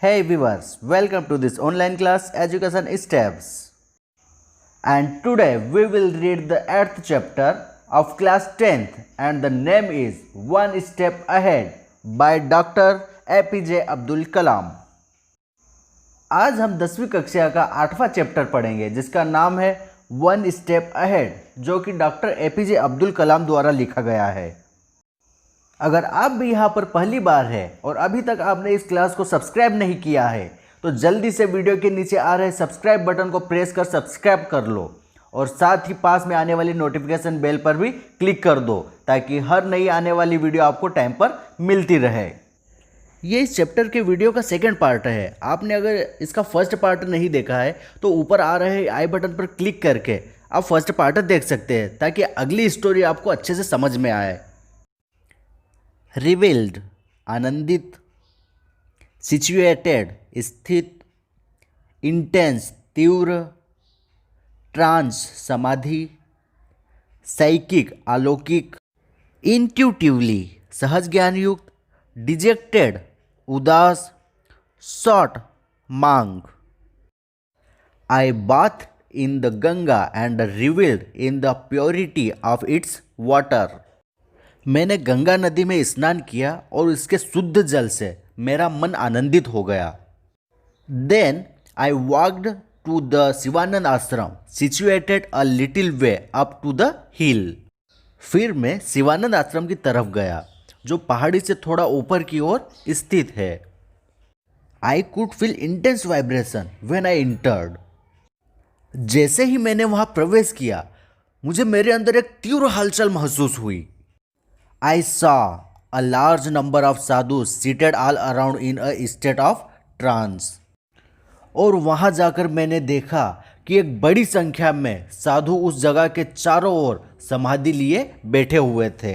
Hey viewers, welcome to this online class Education Steps. And today we will read the 8th chapter of class 10th and the name is One Step Ahead by Dr. APJ Abdul Kalam. आज हम 10वीं कक्षा का 8वां chapter पढ़ेंगे जिसका नाम है one step ahead, जो कि डॉक्टर एपीजे अब्दुल कलाम द्वारा लिखा गया है। अगर आप भी यहाँ पर पहली बार है और अभी तक आपने इस क्लास को सब्सक्राइब नहीं किया है तो जल्दी से वीडियो के नीचे आ रहे सब्सक्राइब बटन को प्रेस कर सब्सक्राइब कर लो और साथ ही पास में आने वाली नोटिफिकेशन बेल पर भी क्लिक कर दो ताकि हर नई आने वाली वीडियो आपको टाइम पर मिलती रहे। ये इस चैप्टर के वीडियो का सेकंड पार्ट है। आपने अगर इसका फर्स्ट पार्ट नहीं देखा है तो ऊपर आ रहे आई बटन पर क्लिक करके आप फर्स्ट पार्ट देख सकते हैं ताकि अगली स्टोरी आपको अच्छे से समझ में आए। रिवील्ड आनंदित, सिचुएटेड स्थित, इंटेंस तीव्र, ट्रांस समाधि, साइकिक अलौकिक, इंट्यूटिवली सहज ज्ञान युक्त, डिजेक्टेड उदास, शॉर्ट मांग। I bath in the Ganga and revelled in the purity of its water. मैंने गंगा नदी में स्नान किया और इसके शुद्ध जल से मेरा मन आनंदित हो गया। Then I walked to the Sivananda ashram situated a little way up to the hill. फिर मैं शिवानंद आश्रम की तरफ गया जो पहाड़ी से थोड़ा ऊपर की ओर स्थित है। I could feel intense vibration when I entered. जैसे ही मैंने वहां प्रवेश किया मुझे मेरे अंदर एक तीव्र हलचल महसूस हुई। I saw a large number of sadhus seated all around in a state of trance। और वहाँ जाकर मैंने देखा कि एक बड़ी संख्या में साधु उस जगह के चारों ओर समाधि लिए बैठे हुए थे।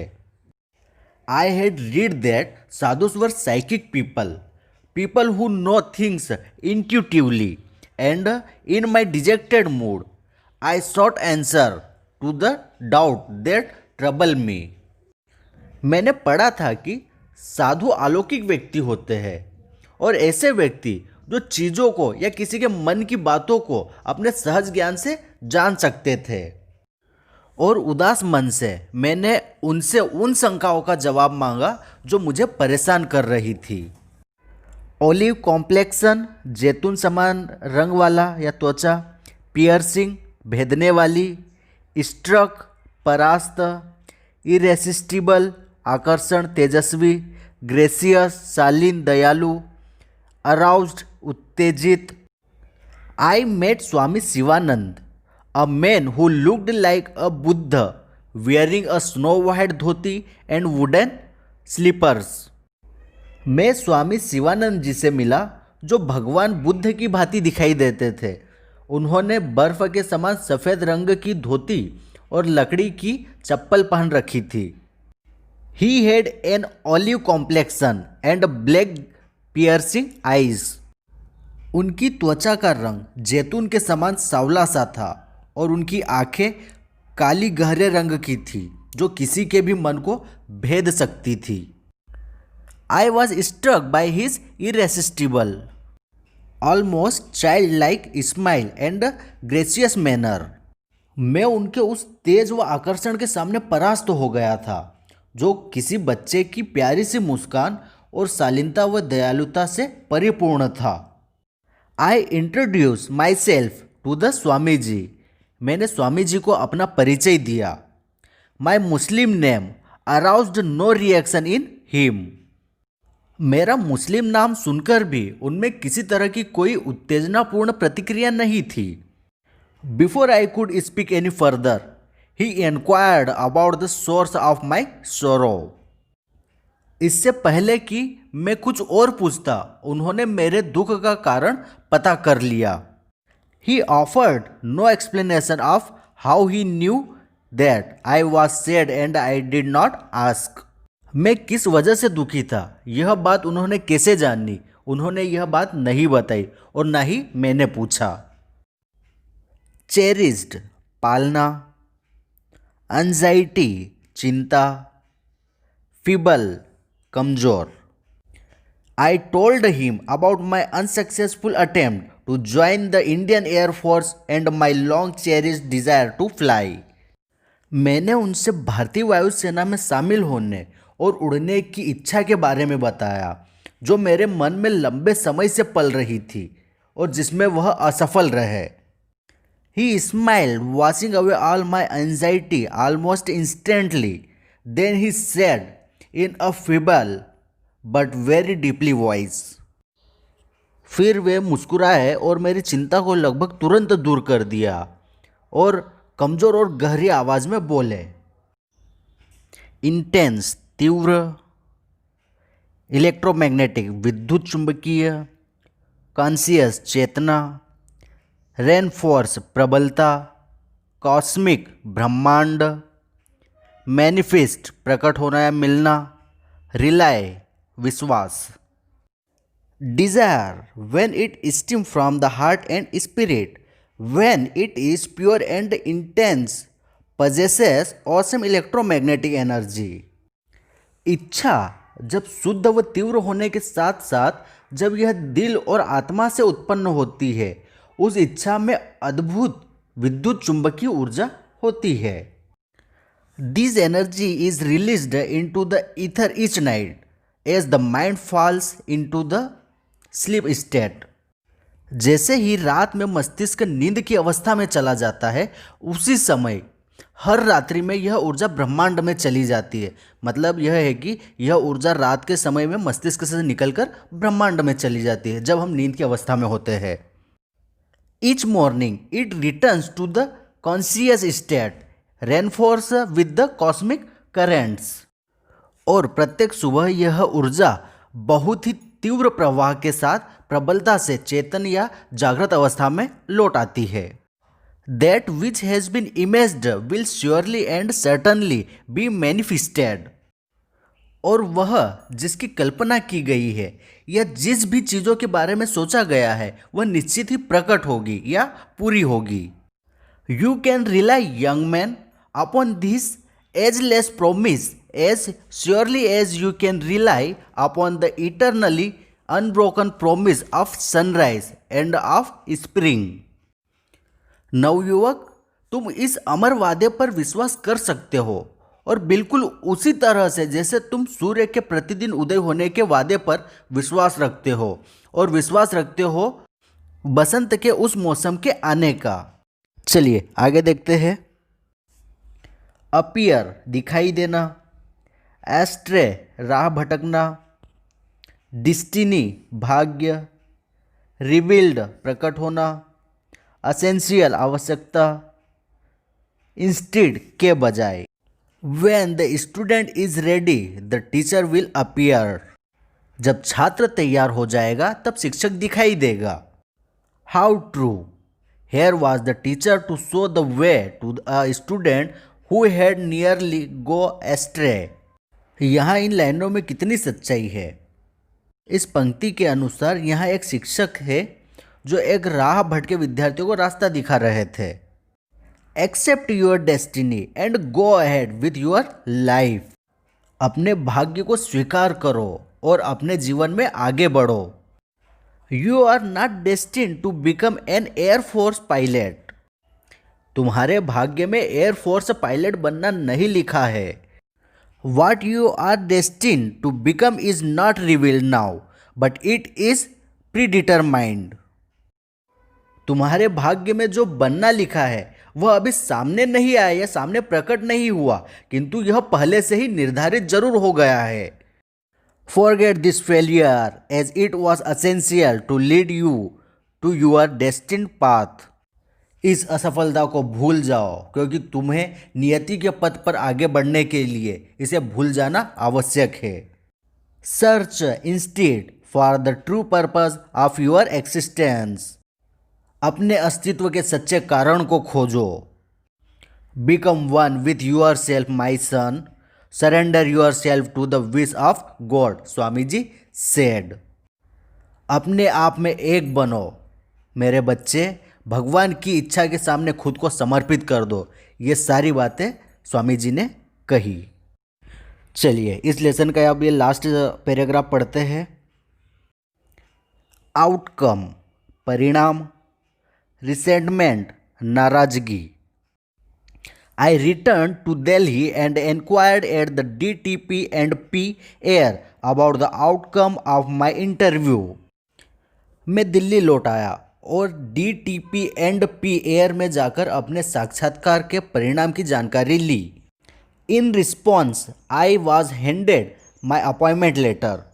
I had read that sadhus were psychic people who know things intuitively, and in my dejected mood, I sought answer to the doubt that troubled me। मैंने पढ़ा था कि साधु अलौकिक व्यक्ति होते हैं और ऐसे व्यक्ति जो चीज़ों को या किसी के मन की बातों को अपने सहज ज्ञान से जान सकते थे। और उदास मन से मैंने उनसे उन शंकाओं का जवाब मांगा जो मुझे परेशान कर रही थी। ओलिव कॉम्प्लेक्सन जैतून समान रंग वाला या त्वचा, पियर्सिंग भेदने वाली, स्ट्रक परास्त, इरेसिस्टिबल आकर्षण तेजस्वी, ग्रेसियस शालीन दयालु, अराउज्ड उत्तेजित। I met Swami Sivananda, a man who looked like a Buddha wearing a snow white dhoti and wooden slippers. मैं स्वामी शिवानंद जी से मिला जो भगवान बुद्ध की भांति दिखाई देते थे। उन्होंने बर्फ के समान सफ़ेद रंग की धोती और लकड़ी की चप्पल पहन रखी थी। He had an olive complexion and black piercing eyes। उनकी त्वचा का रंग जैतून के समान सांवला सा था और उनकी आंखें काली गहरे रंग की थी जो किसी के भी मन को भेद सकती थी। I was struck by his irresistible, almost childlike smile and gracious manner। मैं उनके उस तेज व आकर्षण के सामने परास्त हो गया था जो किसी बच्चे की प्यारी सी मुस्कान और शालीनता व दयालुता से परिपूर्ण था। I introduce myself to the Swami ji. मैंने स्वामी जी को अपना परिचय दिया। My Muslim name aroused no reaction in him. मेरा मुस्लिम नाम सुनकर भी उनमें किसी तरह की कोई उत्तेजनापूर्ण प्रतिक्रिया नहीं थी। Before I could speak any further He inquired about the source of my sorrow। इससे पहले कि मैं कुछ और पूछता उन्होंने मेरे दुख का कारण पता कर लिया। He offered no explanation of how he knew that I was sad and I did not ask। मैं किस वजह से दुखी था यह बात उन्होंने कैसे जानी, उन्होंने यह बात नहीं बताई और ना ही मैंने पूछा। चेरिस्ड पालना, एंजाइटी चिंता, फीबल कमजोर। I told him about my unsuccessful attempt to join the Indian Air Force and my long cherished desire to fly. मैंने उनसे भारतीय वायुसेना में शामिल होने और उड़ने की इच्छा के बारे में बताया जो मेरे मन में लंबे समय से पल रही थी और जिसमें वह असफल रहे. He smiled, washing away all my anxiety almost instantly. Then he said in a feeble but very deeply voice. फिर वे मुस्कुराए और मेरी चिंता को लगभग तुरंत दूर कर दिया और कमजोर और गहरी आवाज में बोले. इंटेंस तीव्र, इलेक्ट्रोमैग्नेटिक विद्युत चुंबकीय, कॉन्शियस चेतना, रेनफोर्स प्रबलता, कॉस्मिक ब्रह्मांड, मैनिफेस्ट प्रकट होना या मिलना, रिलाय विश्वास. Desire when it steam from the heart and spirit, when it is pure and intense, possesses awesome electromagnetic energy. इच्छा जब शुद्ध व तीव्र होने के साथ साथ जब यह दिल और आत्मा से उत्पन्न होती है, उस इच्छा में अद्भुत विद्युत चुंबकीय ऊर्जा होती है. This energy is released into the ether each night as the mind falls into the sleep state. जैसे ही रात में मस्तिष्क नींद की अवस्था में चला जाता है, उसी समय हर रात्रि में यह ऊर्जा ब्रह्मांड में चली जाती है. मतलब यह है कि यह ऊर्जा रात के समय में मस्तिष्क से निकलकर ब्रह्मांड में चली जाती है जब हम नींद की अवस्था में होते हैं. Each morning it returns to the conscious state, reinforce with the cosmic currents. और प्रत्येक सुबह यह ऊर्जा बहुत ही तीव्र प्रवाह के साथ प्रबलता से चेतन या जागृत अवस्था में लौट आती है. That which has been imaged will surely and certainly be manifested. और वह जिसकी कल्पना की गई है या जिस भी चीज़ों के बारे में सोचा गया है वह निश्चित ही प्रकट होगी या पूरी होगी. You can rely, young man, upon this ageless promise as surely as you can rely upon the eternally unbroken promise of sunrise and of spring. नवयुवक, तुम इस अमर वादे पर विश्वास कर सकते हो और बिल्कुल उसी तरह से जैसे तुम सूर्य के प्रतिदिन उदय होने के वादे पर विश्वास रखते हो और विश्वास रखते हो बसंत के उस मौसम के आने का. चलिए आगे देखते हैं. अपीयर दिखाई देना, एस्ट्रे राह भटकना, डिस्टिनी भाग्य, रिवील्ड प्रकट होना, असेंशियल आवश्यकता, इंस्टेड के बजाय. When the student is ready the teacher will appear. जब छात्र तैयार हो जाएगा तब शिक्षक दिखाई देगा. How true. Here was the teacher to show the way to a student who had nearly go astray. यहाँ इन लाइनों में कितनी सच्चाई है. इस पंक्ति के अनुसार यहाँ एक शिक्षक है जो एक राह भटके विद्यार्थियों को रास्ता दिखा रहे थे. Accept your destiny and go ahead with your life. अपने भाग्य को स्वीकार करो और अपने जीवन में आगे बढ़ो. You are not destined to become an air force pilot. तुम्हारे भाग्य में एयरफोर्स पायलट बनना नहीं लिखा है. What you are destined to become is not revealed now, but it is predetermined. तुम्हारे भाग्य में जो बनना लिखा है वह अभी सामने नहीं आया या सामने प्रकट नहीं हुआ, किंतु यह पहले से ही निर्धारित जरूर हो गया है. Forget this failure as it was essential to lead you to your destined path. इस असफलता को भूल जाओ क्योंकि तुम्हें नियति के पथ पर आगे बढ़ने के लिए इसे भूल जाना आवश्यक है. Search instead for the true purpose of your existence. अपने अस्तित्व के सच्चे कारण को खोजो. Become one with yourself my son, surrender yourself to the wish of God, Swami ji said. अपने आप में एक बनो मेरे बच्चे, भगवान की इच्छा के सामने खुद को समर्पित कर दो. ये सारी बातें स्वामी जी ने कही. चलिए इस लेसन का अब ये लास्ट पैराग्राफ पढ़ते हैं. आउटकम परिणाम, रिसेंटमेंट नाराजगी। I returned to Delhi and inquired at the DTP and P Air about the outcome of my interview. मैं दिल्ली लौट आया और DTP एंड P Air में जाकर अपने साक्षात्कार के परिणाम की जानकारी ली। In response I was handed my appointment letter.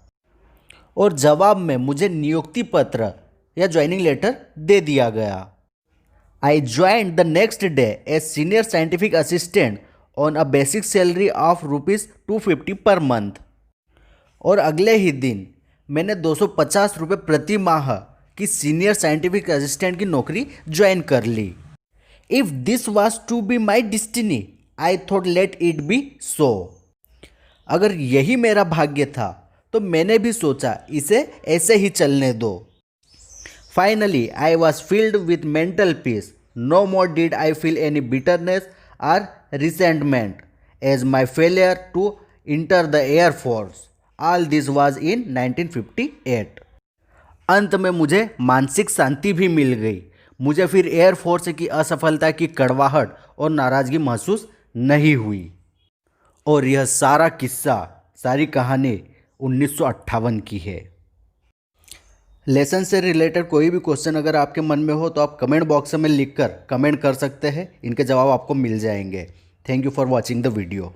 और जवाब में मुझे नियुक्ति पत्र या ज्वाइनिंग लेटर दे दिया गया। I joined the next day as senior scientific assistant on a basic salary of rupees 250 per month. और अगले ही दिन मैंने 250 रुपये प्रति माह की सीनियर साइंटिफिक असिस्टेंट की नौकरी ज्वाइन कर ली। If this was to be my destiny I thought let it be so. अगर यही मेरा भाग्य था तो मैंने भी सोचा इसे ऐसे ही चलने दो। Finally, I was filled with mental peace. No more did I feel any bitterness or resentment as my failure to enter the Air Force. All this was in 1958. अंत में मुझे मानसिक शांति भी मिल गई। मुझे फिर एयरफोर्स की असफलता की कड़वाहट और नाराज़गी महसूस नहीं हुई। और यह सारा किस्सा, सारी कहानी 1958 की है। लेसन से रिलेटेड कोई भी क्वेश्चन अगर आपके मन में हो तो आप कमेंट बॉक्स में लिखकर कमेंट कर सकते हैं, इनके जवाब आपको मिल जाएंगे। Thank you for watching the video.